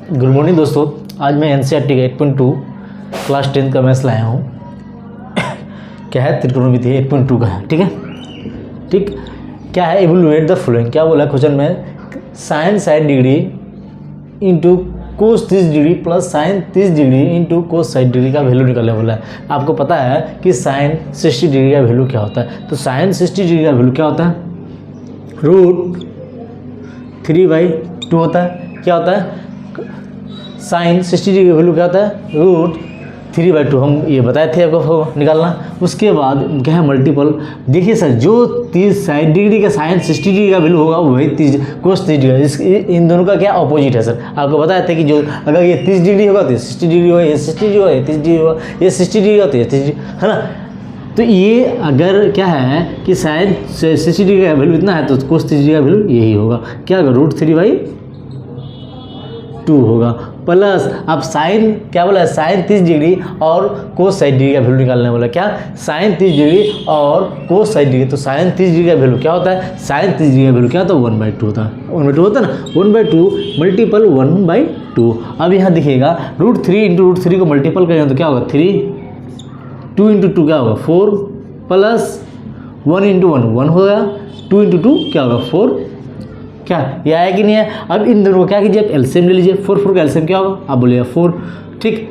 Good morning दोस्तों। आज मैं एनसीईआरटी का 8.2 क्लास 10 का मैथ्स लाया हूँ। क्या है, त्रिकोणमिति 8.2 का है। ठीक है, ठीक। क्या है, इवैल्यूएट द फॉलोइंग। क्या बोला क्वेश्चन में, sine 60 degree into cos 30 degree plus sine 30 degree into cos 60 degree का वैल्यू निकालने बोला है। आपको पता है कि साइन 60 डिग्री का वैल्यू क्या होता है। तो साइन 60 डिग्री का वैल्यू क्या होता है, √3/2 होता है। क्या होता है, साइन 60 डिग्री का वैल्यू क्या होता है, √3/2। हम ये बताए थे आपको निकालना। उसके बाद क्या है, मल्टीपल। देखिए सर, जो 60 डिग्री का साइन 60 डिग्री का वैल्यू होगा वही कोस 30 डिग्री। इन दोनों का क्या अपोजिट है सर। आपको बताया था कि जो अगर ये 30 डिग्री होगा तो ये 60 डिग्री होगा, ये 60 डिग्री होगा, ये 30 डिग्री होगा, ये 60 डिग्री होगा तो ये 30 डिग्री, है ना। तो ये अगर क्या है कि साइन 60 डिग्री का वैल्यू इतना है तो कोस 30 डिग्री का वैल्यू यही होगा। क्या होगा, √3/2 होगा। प्लस अब साइन क्या बोला है, साइन 30 डिग्री और कोस 60 डिग्री का वैल्यू निकालने बोला। क्या, साइन 30 डिग्री और कोस 60 डिग्री। तो साइन 30 डिग्री का वैल्यू क्या होता है, साइन 30 डिग्री का वैल्यू क्या होता है, 1/2 होता है। 1/2 होता है ना, 1/2 मल्टीपल 1/2। अब यहाँ दिखेगा √3 इंटू √3 को मल्टीपल करेंगे तो क्या होगा, 3, 2 इंटू 2 क्या होगा 4, प्लस 1 इंटू 1 1 होगा, 2 इंटू 2 क्या होगा 4। क्या ये आया कि नहीं है। अब इन दोनों को क्या कीजिए, आप एलसीएम ले लीजिए। 4 का एलसीएम क्या होगा, आप बोलिएगा 4। ठीक,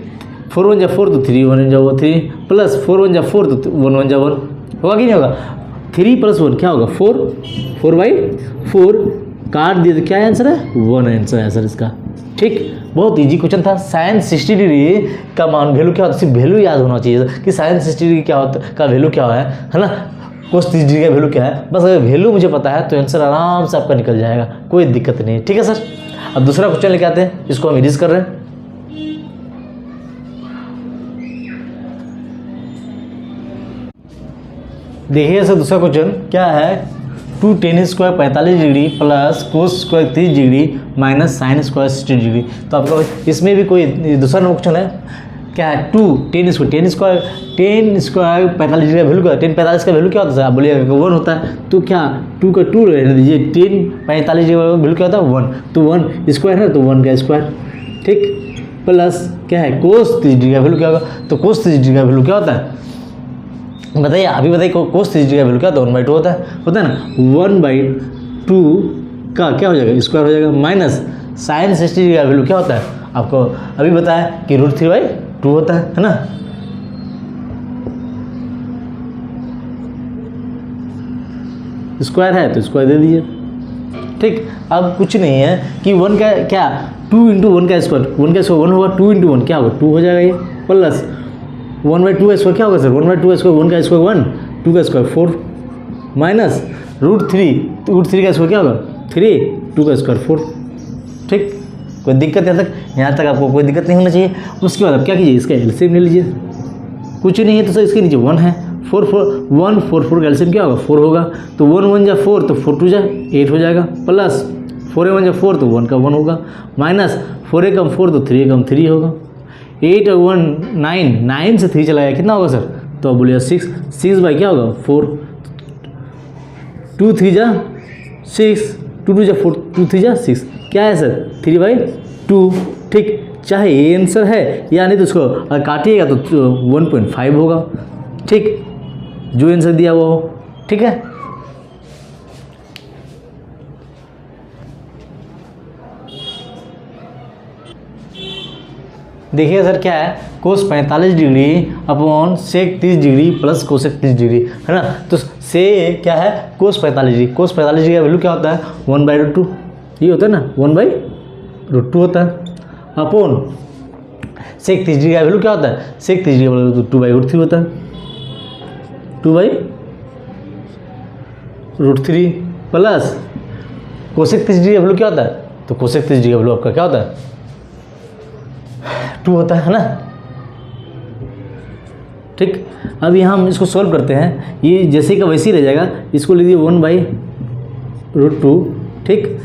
4 1 4 तो 3 1 1 3, प्लस 4 1 4 तो 1 1 1 होगा कि नहीं होगा। 3 + 1 क्या होगा 4, 4/4 काट दिए तो क्या आंसर है, 1 आंसर है सर इसका। ठीक, बहुत इजी क्वेश्चन था। साइन 60 डिग्री का मान वैल्यू क्या होता है, सिर्फ वैल्यू याद होना चाहिए कि साइन 60 डिग्री क्या होता है, का वैल्यू क्या है ना। कोस 30 डिग्री का वैल्यू क्या है, बस अगर वैल्यू मुझे पता है तो आंसर आराम से आपका निकल जाएगा, कोई दिक्कत नहीं। ठीक है सर, अब दूसरा क्वेश्चन लेके आते हैं, इसको हम इरेज कर रहे हैं। देखिए सर, दूसरा क्वेश्चन क्या है, 2 tan square 45 degree plus cos square 30 degree minus sine square 60 degree. तो आपका इसमें भी कोई दूसरा क्वेश्चन है। क्या है, 2 tan स्क्वायर 45 डिग्री का वैल्यू क्या है, 10 45 का वैल्यू क्या होता है, आप बोलिएगा 1 होता है। तो क्या 2 का 2 रहने दीजिए, 10 45 डिग्री का वैल्यू क्या होता है 1, तो 1 स्क्वायर है तो 1 का स्क्वायर। ठीक, प्लस क्या है, कोस 30 डिग्री का वैल्यू क्या होगा, तो कोस 30 डिग्री का वैल्यू क्या होता है, बताइए अभी बताइए। कोस 30 डिग्री का वैल्यू क्या होता है, 1/2 होता है ना। 1/2 का क्या हो जाएगा, स्क्वायर हो जाएगा, माइनस साइन 60 डिग्री का वैल्यू क्या होता है, आपको अभी बताया कि √3/2 होता है ना। स्क्वायर है तो स्क्वायर दे दीजिए। ठीक, अब कुछ नहीं है कि 1 का क्या, 2 इंटू 1 का स्क्वायर, 1 का स्क्वायर 1 होगा, 2 इंटू 1 क्या होगा 2 हो जाएगा ये, प्लस 1/2 का स्क्वायर क्या होगा सर, 1/2 का स्क्वायर 1 का स्क्वायर 1, 2 का स्क्वायर 4, माइनस √3, तो √3 का स्क्वायर क्या होगा 3, 2 का स्क्वायर 4। ठीक, कोई दिक्कत यहाँ तक आपको कोई दिक्कत नहीं होना चाहिए। उसके बाद आप क्या कीजिए, इसका एलसीएम ले लीजिए। कुछ नहीं है तो सर इसके नीचे 1 है, 4 का एलसीएम क्या होगा 4 होगा, तो 1 1 जा 4 तो 4 2 जा 8 हो जाएगा, प्लस 4 1 जा 4 तो 1 का 1 होगा, माइनस 4 कम 4 तो 3 कम 3 होगा, 8 और 1 9 से 3 चला गया, कितना होगा सर, तो आप बोलिए 6 बाई क्या होगा 4, 2 3 जा 6, 2 2 जा 4, 2 3 जा 6, क्या है सर 3/2। ठीक, चाहे ये आंसर है या नहीं तो उसको अगर काटिएगा तो 1.5 होगा। ठीक, जो आंसर दिया वो हो। ठीक है, देखिए सर क्या है, cos 45 degree upon sec 30 degree plus cosec 30 degree, है ना। तो से क्या है, कोस 45 डिग्री, कोस 45 डिग्री का वैल्यू क्या होता है 1/2, ये होता है ना 1/2 होता है, अपॉन सेक 30 डिग्री का वैल्यू क्या होता है, सेक 30 डिग्री का वैल्यू 2/√3 होता है, 2/√3 प्लस कोसेक 30 डिग्री का वैल्यू क्या होता है, तो कोसेक 30 डिग्री का वैल्यू आपका क्या होता है 2 होता है ना। ठीक, अब यहाँ हम इसको सॉल्व करते हैं, ये जैसे का वैसे ही रह जाएगा, इसको लीजिए 1/√2। ठीक,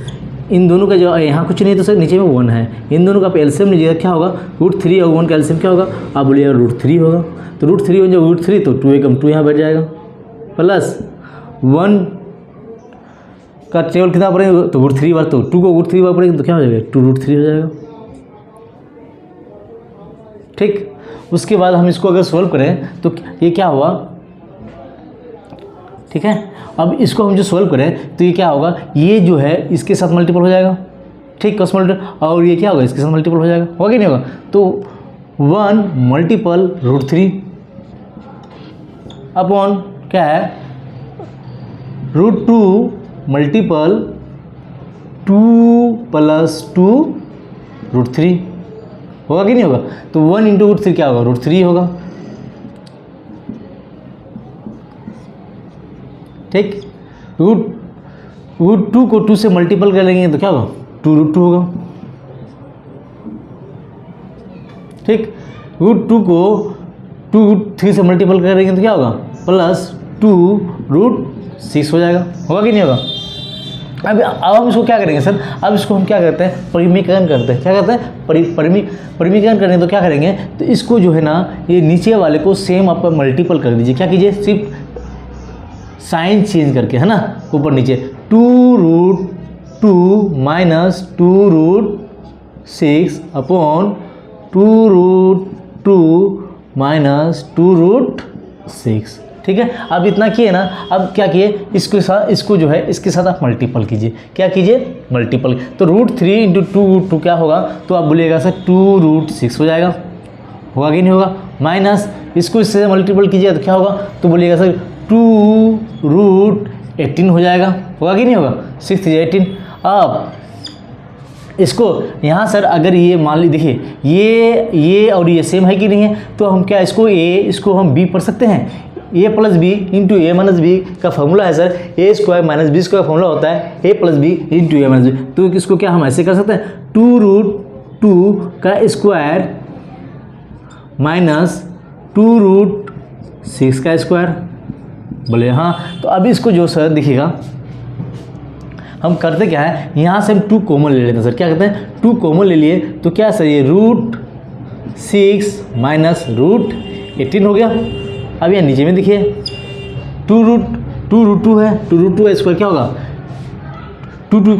इन दोनों का जो यहाँ कुछ नहीं तो सर नीचे में 1 है, इन दोनों का आप एलसीएम लीजिएगा, क्या होगा √3 और 1 का एलसीएम क्या होगा, आप बोलिएगा √3 होगा, तो √3 हो जाए √3 तो 2 कम 2 यहाँ बैठ जाएगा, प्लस 1 का टेबल कितना पड़ेगा तो √3 बार, तो 2 को √3 बार पड़ेगा तो क्या हो जाएगा 2√3 हो जाएगा। ठीक, उसके बाद हम इसको अगर सोल्व करें तो ये क्या हुआ, ठीक है। अब इसको हम जो सोल्व करें तो ये क्या होगा, ये जो है इसके साथ मल्टीपल हो जाएगा, ठीक, क्रॉस मल्टीपल, और ये क्या होगा, इसके साथ मल्टीपल हो जाएगा, होगा कि नहीं होगा। तो 1 मल्टीपल √3 अपॉन क्या है, √2 मल्टीपल 2 + 2 √3 होगा कि नहीं होगा। तो 1 × √3 क्या होगा, √3 होगा, ठीक। √2 को 2 से मल्टीपल कर लेंगे तो क्या होगा, 2 √2 होगा, ठीक। √2 को 2√3 से मल्टीपल करेंगे तो क्या होगा, +2 √6 हो जाएगा, होगा कि नहीं होगा। अब हम इसको क्या करेंगे सर, अब इसको हम क्या करते हैं, परिमीकरण करते हैं, क्या करते हैं, परिमीकरण करेंगे तो क्या करेंगे, तो इसको जो है ना, ये नीचे वाले को सेम आप मल्टीपल कर दीजिए, क्या कीजिए, सिर्फ साइन चेंज करके, है ना, ऊपर नीचे 2 √2 - 2 √6 अपॉन 2 √2 - 2 √6, ठीक है। अब इतना किए ना, अब क्या किए, इसको जो है इसके साथ आप मल्टीपल कीजिए, क्या कीजिए, मल्टीपल। तो √3 × 2 क्या होगा, तो आप बोलिएगा सर 2 √6 हो जाएगा, होगा कि नहीं होगा, माइनस इसको इससे मल्टीपल कीजिए तो क्या होगा, तो बोलिएगा सर 2 √18 हो जाएगा, होगा कि नहीं होगा, 6 × 18। अब इसको यहाँ सर अगर ये मान ली, देखिए ये और ये सेम है कि नहीं है, तो हम क्या इसको इसको हम b पढ़ सकते हैं, a + b × a - b का फॉर्मूला है सर, a² - b² का फॉर्मूला होता है a + b × a - b। तो इसको क्या हम ऐसे कर सकते हैं, 2 √2 का स्क्वायर माइनस 2 √6 का स्क्वायर, बोले हाँ। तो अब इसको जो सर दिखेगा, हम करते क्या है, यहाँ से हम 2 कॉमन ले लेते हैं सर, क्या कहते हैं, 2 कॉमन ले लिए तो क्या सर, ये √6 माइनस √18 हो गया। अब यहाँ नीचे में देखिए 2 √2 है, 2 √2 का स्क्वायर क्या होगा, 2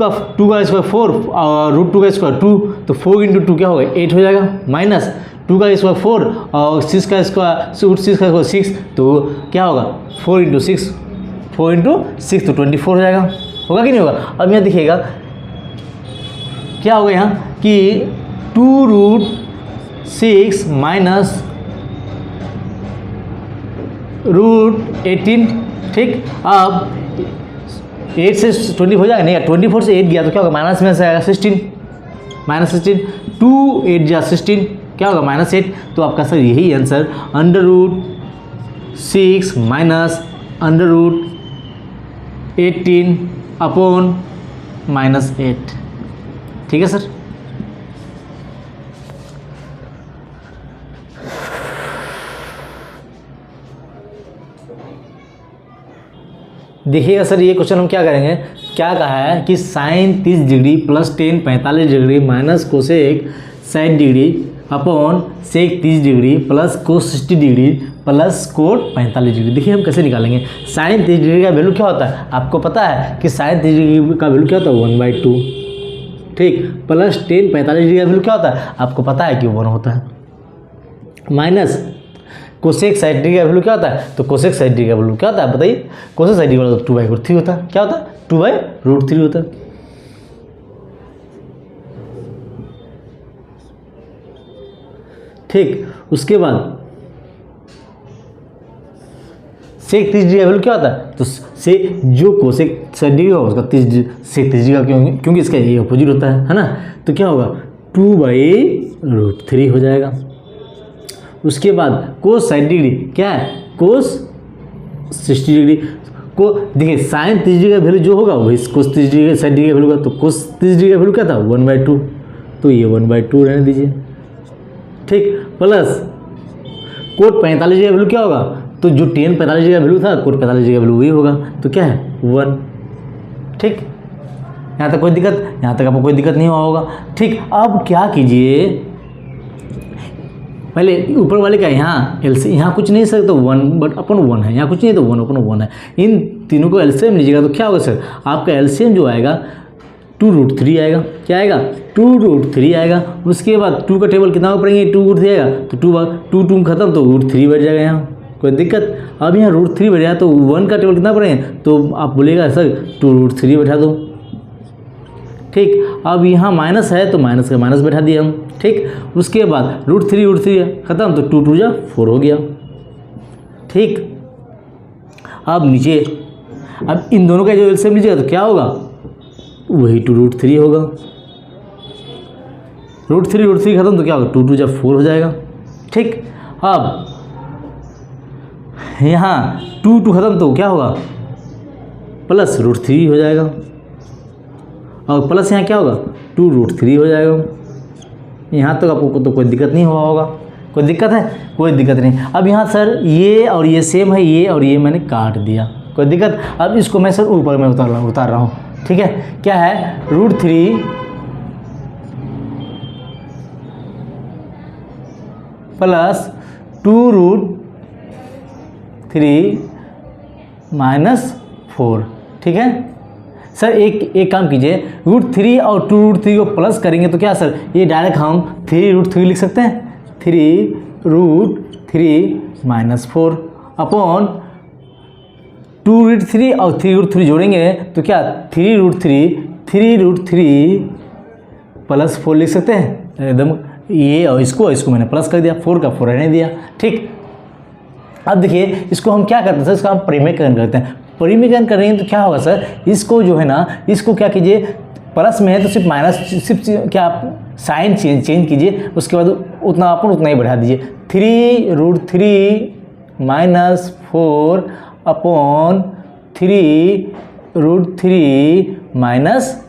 का स्क्वायर 4 और √2 का स्क्वायर 2, तो 4 × 2 क्या होगा, 8 हो जाएगा, माइनस 2 का स्क्वायर 4 और 6 का स्क्वायर 6, तो क्या होगा 4 × 6 तो 24 हो जाएगा, होगा कि नहीं होगा। अब यहाँ देखिएगा क्या होगा यहाँ कि 2 √6 माइनस √18, ठीक। अब 8 से 20 हो जाएगा, नहीं 24 से 8 गया तो क्या होगा, माइनस में से आएगा 16, -16, 2 8 जा 16 क्या होगा, -8। तो आपका सर यही आंसर √6 माइनस √18 अपॉन -8, ठीक है सर। देखिएगा सर, ये क्वेश्चन हम क्या करेंगे, क्या कहा है कि sine 30 degree plus tan 45 degree minus cosec 60 degree upon sec 30 degree plus cos 60 degree plus cot 45 degree. देखिए हम कैसे निकालेंगे, साइन 30 डिग्री का वैल्यू क्या होता है, आपको पता है कि साइन 30 डिग्री का वैल्यू क्या होता है, 1/2, ठीक। प्लस टेन 45 डिग्री का वैल्यू क्या होता है, आपको पता है कि 1 होता है, माइनस कोसेक 60 डिग्री का वैल्यू क्या होता है, तो कोसेक 60 डिग्री का वैल्यू क्या होता है बताइए, कोसेक 60 डिग्री वाला तो 2/√3 होता है, क्या होता है, 2/√3 होता है, ठीक। उसके बाद सेक 30 डिग्री का वैल्यू क्या होता है, तो से जो कोसेक 60 डिग्री होगा उसका 30 डिग्री का, क्योंकि इसका ये अपोजिट होता है ना, तो क्या होगा 2/√3 हो जाएगा। उसके बाद कोस 60 डिग्री क्या है, कोस 60 डिग्री को देखिए, साइन 30 डिग्री का वैल्यू जो होगा वही कोस 30 डिग्री 60 डिग्री का वैल्यू होगा, तो कोस 30 डिग्री का वैल्यू क्या था, 1/2, तो ये 1/2 रहने दीजिए, ठीक। प्लस कोट 45 डिग्री का वैल्यू क्या होगा, तो जो टेन 45 डिग्री का वैल्यू था कोट 45 डिग्री का वैल्यू वही होगा, तो क्या है 1, ठीक। यहाँ तक कोई दिक्कत, यहाँ तक आपको कोई दिक्कत नहीं हुआ होगा, ठीक। अब क्या कीजिए, पहले ऊपर वाले का यहाँ एलसीएम, यहाँ कुछ नहीं सर, तो 1/1 है, यहाँ कुछ नहीं तो 1/1 है, इन तीनों को एलसीएम लीजिएगा तो क्या होगा सर, आपका एलसीएम जो आएगा 2√3 आएगा। क्या आएगा? 2√3 आएगा। उसके बाद 2 का टेबल कितना पड़ेंगे? 2√3 आएगा तो 2 खत्म तो √3 बैठ जाएगा यहाँ, कोई दिक्कत? अब यहाँ √3 बैठ जाए तो 1 का टेबल कितना पड़ेंगे? तो आप बोलिएगा सर 2√3 बैठा दो। ठीक, अब यहाँ माइनस है तो माइनस का माइनस बैठा दिए हम। ठीक, उसके बाद √3 खत्म तो 2 2 जा 4 हो गया। ठीक, अब नीचे, अब इन दोनों का जो एलसीएम लीजिएगा तो क्या होगा? वही 2√3 होगा। √3 खत्म तो क्या होगा? 2 2 जा 4 हो जाएगा। ठीक, अब यहाँ 2 खत्म तो क्या होगा? प्लस √3 हो जाएगा, और प्लस यहाँ क्या होगा? 2√3 हो जाएगा। यहाँ तक आपको तो कोई दिक्कत नहीं हुआ होगा? कोई दिक्कत है? कोई दिक्कत नहीं। अब यहाँ सर ये और ये सेम है, ये और ये मैंने काट दिया, कोई दिक्कत? अब इसको मैं सर ऊपर में उतार रहा हूँ। ठीक है, क्या है? √3 प्लस 2√3 माइनस 4। ठीक है सर, एक काम कीजिए, √3 और 2√3 को प्लस करेंगे तो क्या सर, ये डायरेक्ट हम 3√3 लिख सकते हैं। 3√3 माइनस 4 अपॉन 2√3 और 3√3 जोड़ेंगे तो क्या 3√3 प्लस 4 लिख सकते हैं एकदम। ये और इसको मैंने प्लस कर दिया, 4 का 4 रहने दिया। ठीक, अब देखिए इसको हम क्या करते हैं सर, इसको हम परिमेयकरण करते हैं। परिमेयकरण करेंगे तो क्या होगा सर, इसको जो है ना, इसको क्या कीजिए, प्लस में है तो सिर्फ माइनस, सिर्फ क्या आप साइन चेंज कीजिए, उसके बाद उतना अपन उतना ही बढ़ा दीजिए। 3√3 माइनस 4 अपॉन 3√3 माइनस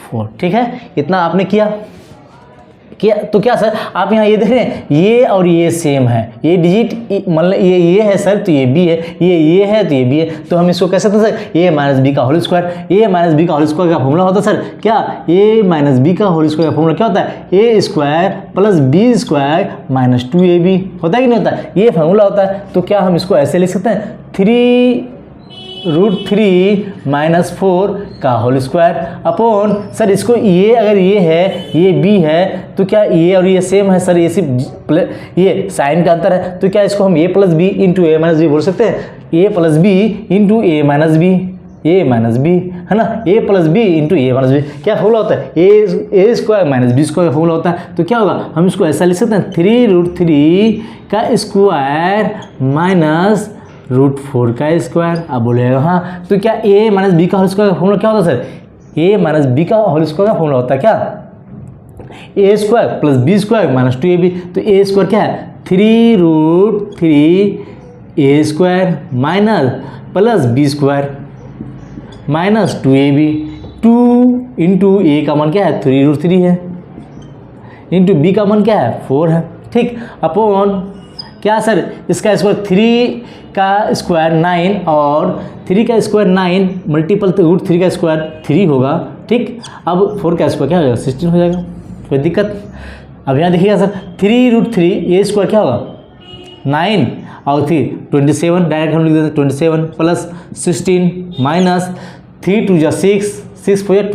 4। ठीक है, इतना आपने किया तो क्या सर, आप यहाँ ये देख रहे हैं, ये और ये सेम है, ये डिजिट मतलब ये है सर तो ये भी है, ये है तो ये भी है, तो हम इसको कैसे सकते हैं सर, a माइनस बी का whole square. a minus B का होल स्क्वायर का फॉर्मूला होता है सर क्या, a माइनस बी का होल स्क्वायर का फॉर्मूला क्या होता है? a square plus B square minus 2ab होता है कि नहीं होता है? ये फॉर्मूला होता है। तो क्या हम इसको ऐसे लिख सकते हैं, 3√3 माइनस 4 का होल स्क्वायर अपॉन सर, इसको ये अगर ये है ये बी है तो क्या ये और ये सेम है सर, ये सिर्फ ये साइन का अंतर है, तो क्या इसको हम a plus b into a minus b बोल सकते हैं? a plus b into a minus b, a minus b है ना, a plus b into a minus b. क्या फॉर्मूला होता है? A square minus b square का फॉर्मूला होता है। तो क्या होगा, हम इसको ऐसा लिख सकते हैं, 3√3 का स्क्वायर माइनस √4 का स्क्वायर। आप बोलेगा हाँ, तो क्या a माइनस बी का होल स्क्वायर का फॉर्मूला क्या होता है सर? a माइनस बी का होल स्क्वायर का फॉर्मूला होता है क्या, a square plus B square minus 2ab। तो a स्क्वायर क्या है? 3√3 a square minus plus B square minus 2ab। 2 into A का मान क्या है? 3√3 है, इंटू बी का मान क्या है? 4 है। ठीक, अपॉन क्या सर, इसका स्क्वायर 3 का स्क्वायर 9 और 3 का स्क्वायर 9 मल्टीपल √3 का स्क्वायर 3 होगा। ठीक, अब 4 का स्क्वायर क्या हो जाएगा? 16 हो जाएगा, कोई दिक्कत? अब यहाँ देखिएगा सर, 3√3 ए स्क्वायर क्या होगा? 9 और 3 27, डायरेक्ट हम लिख देते हैं 27 प्लस 16 माइनस 3 2 जा 6 6 4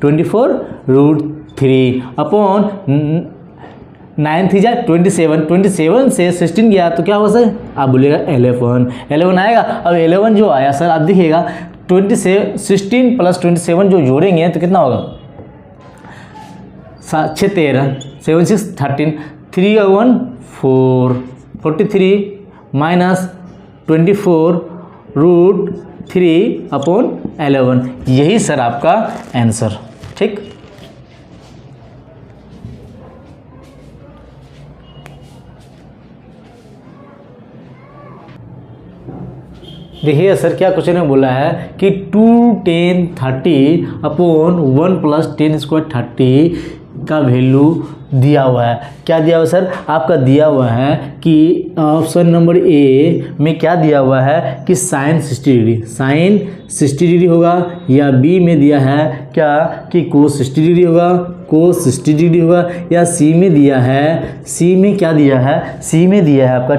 24√3 अपॉन 9 3 जा 27 से 16 गया तो क्या होगा सर? आप बोलिएगा 11 आएगा। अब 11 जो आया सर, आप देखिएगा 16 प्लस 27 जो जोड़ेंगे तो कितना होगा? 6 13 7 6 13 3 1 4 43 माइनस 24√3 अपॉन 11। यही सर आपका आंसर। ठीक, देखिए सर क्या क्वेश्चन में बोला है कि 2 10 30 अपॉन 1 प्लस 10 स्क्वायर 30 का वैल्यू दिया हुआ है। क्या दिया हुआ सर? आपका दिया हुआ है कि ऑप्शन नंबर ए में क्या दिया हुआ है कि साइन 60 डिग्री, साइन 60 डिग्री होगा, या बी में दिया है क्या कि कोस 60 डिग्री होगा, कोस 60 डिग्री होगा, या सी में दिया है, सी में क्या दिया है? सी में दिया है आपका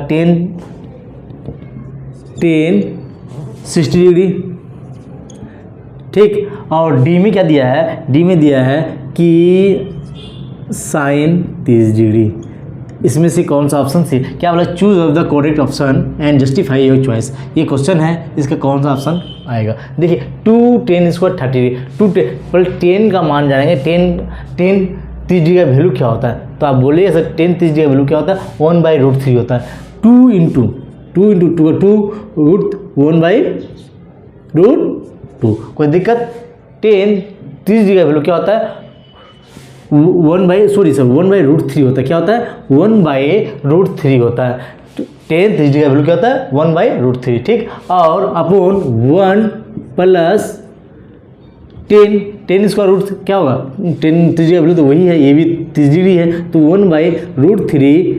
10 60 डिग्री, ठीक। और डी में क्या दिया है, डी में दिया है कि साइन 30 डिग्री। इसमें से कौन सा ऑप्शन सी, क्या बोला, choose of the correct option and justify your choice. ये क्वेश्चन है, इसका कौन सा ऑप्शन आएगा। देखिए 2 10 स्क्वायर 30, 2 पर 10 का मान जानेंगे। 10 30 डिग्री का वैल्यू क्या होता है, तो आप बोलिए सर 10 30 डिग्री का वैल्यू क्या होता है, 1/√3 होता है। 2 इंटू 2 1/√2, कोई दिक्कत। 10 30 डिग्री का वैल्यू क्या होता है, 1/√3 होता है। क्या होता है, 1/√3 होता है। 10 30 डिग्री का वैल्यू क्या होता है, 1/√3, ठीक। और अपॉन 1 प्लस 10 स्क्वायर रूट क्या होगा, 10 30 डिग्री का वैल्यू तो वही है, ये भी 30 डिग्री है, तो 1/√3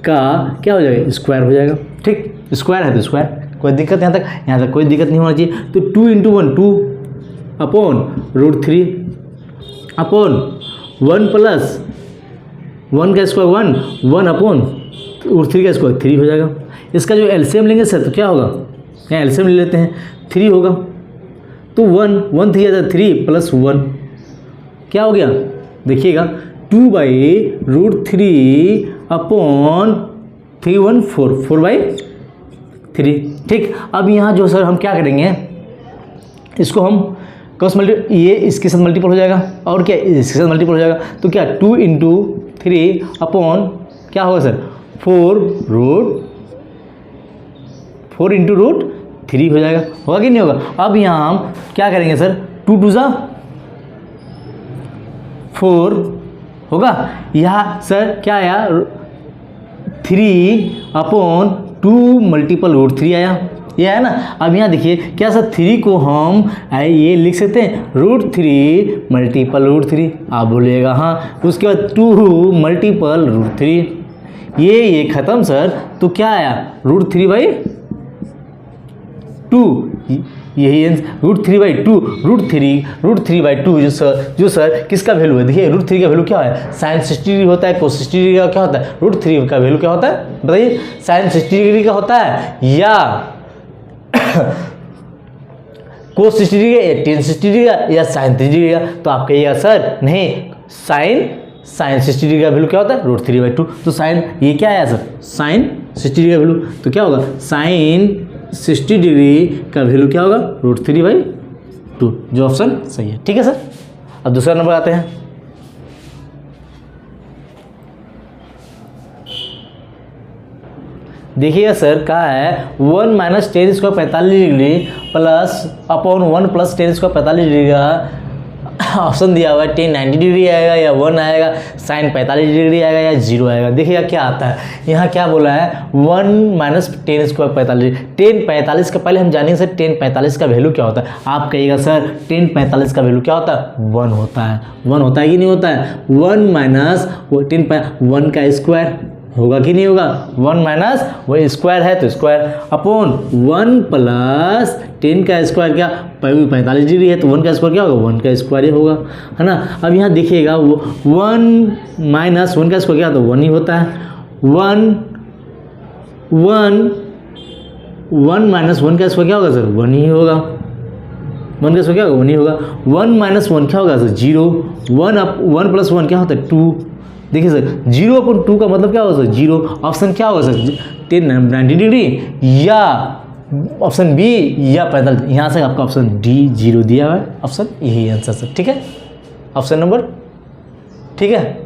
का क्या हो जाएगा, स्क्वायर हो जाएगा, ठीक। स्क्वायर है तो स्क्वायर, कोई दिक्कत यहाँ तक कोई दिक्कत नहीं होना चाहिए। तो 2 इंटू 1 2 अपॉन √3 अपॉन 1 प्लस 1 का स्क्वायर 1 अपॉन √3 का स्क्वायर 3 हो जाएगा। इसका जो एलसीएम लेंगे सर तो क्या होगा, यहाँ एलसीएम ले लेते हैं, 3 होगा। तो 1 3 आता 3 प्लस 1 क्या हो गया, देखिएगा 2/√3 अपॉन 3 1 4/3, ठीक। अब यहाँ जो सर हम क्या करेंगे, इसको हम क्रॉस मल्टी, ये इसके साथ मल्टीपल हो जाएगा और क्या इसके साथ मल्टीपल हो जाएगा, तो क्या 2 इंटू 3 अपॉन क्या होगा सर 4 इंटू √3 हो जाएगा, होगा कि नहीं होगा। अब यहाँ हम क्या करेंगे सर, 2 2 जा 4 होगा, यहाँ सर क्या आया 3 अपॉन 2 मल्टीपल √3 आया, ये है ना। अब यहाँ देखिए क्या सर 3 को हम ये लिख सकते हैं √3 मल्टीपल √3, आप बोलिएगा हाँ। उसके बाद 2 मल्टीपल √3, ये ख़त्म सर, तो क्या आया √3/2, यही √3/2 √3/2 जो सर किसका वैल्यू है, देखिए √3 का वैल्यू क्या है, साइन 60 डिग्री होता है, कोस 60 डिग्री का क्या होता है, √3 का वैल्यू क्या होता है बताइए, साइन 60 डिग्री का होता है या कोस 60 डिग्री या टेन 60 डिग्री या साइन 30 डिग्री का। तो आप कहिएगा सर नहीं, साइन 60 डिग्री का वैल्यू क्या होता है √3/2, तो साइन ये क्या आया सर, साइन 60 डिग्री का वैल्यू, तो क्या होगा साइन 60 डिग्री का वैल्यू क्या होगा √3/2, जो ऑप्शन सही है, ठीक है सर। अब दूसरा नंबर आते हैं, देखिएगा सर कहा है 1 - 10 square 45 degree plus upon 1 + 10 square 45 degree का ऑप्शन दिया हुआ है, 10 90 डिग्री आएगा या 1 आएगा, साइन 45 डिग्री आएगा या 0 आएगा। देखिएगा क्या आता है, यहाँ क्या बोला है 1 - 10 स्क्वायर 45, 10 45 का पहले हम जानेंगे सर 10 45 का वैल्यू क्या होता है। आप कहिएगा सर 10 45 का वैल्यू क्या होता है, 1 होता है, 1 होता है कि नहीं होता है, 1 - 1 का स्क्वायर होगा कि नहीं होगा, 1 - वो स्क्वायर है तो स्क्वायर अपॉन 1 + 10 का स्क्वायर क्या 45 डिग्री है, तो 1 का स्क्वायर क्या होगा, 1 का स्क्वायर ही होगा, है ना। अब यहाँ देखिएगा वो 1 - 1 का स्क्वायर क्या होता है, 1 ही होता है, 1 - 1 का स्क्वायर क्या होगा सर, 1 ही होगा, 1 का स्क्वायर क्या होगा, 1 ही होगा। 1 - 1 क्या होगा सर 0, 1 + 1 क्या होता है 2, देखिए सर 0/2 का मतलब क्या होगा सर 0, ऑप्शन क्या होगा सर 10 90 डिग्री या ऑप्शन बी या 45, यहाँ से आपका ऑप्शन डी 0 दिया हुआ है, ऑप्शन यही आंसर सर, ठीक है, ऑप्शन नंबर, ठीक है।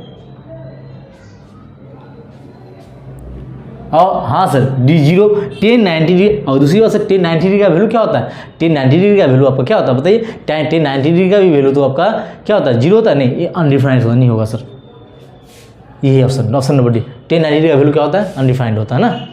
और हाँ सर डी 0 10 90 डिग्री, और दूसरी बात सर 10 90 डिग्री का वैल्यू क्या होता है, 10 90 डिग्री का वैल्यू आपका क्या होता है बताइए, 10 90 डिग्री का भी वैल्यू तो आपका क्या होता है 0 होता है, नहीं ये अनडिफाइंड नहीं होगा सर, यही ऑप्शन नंबर डी, 10 90 डिग्री का वैल्यू क्या होता है, अनडिफाइंड होता है ना।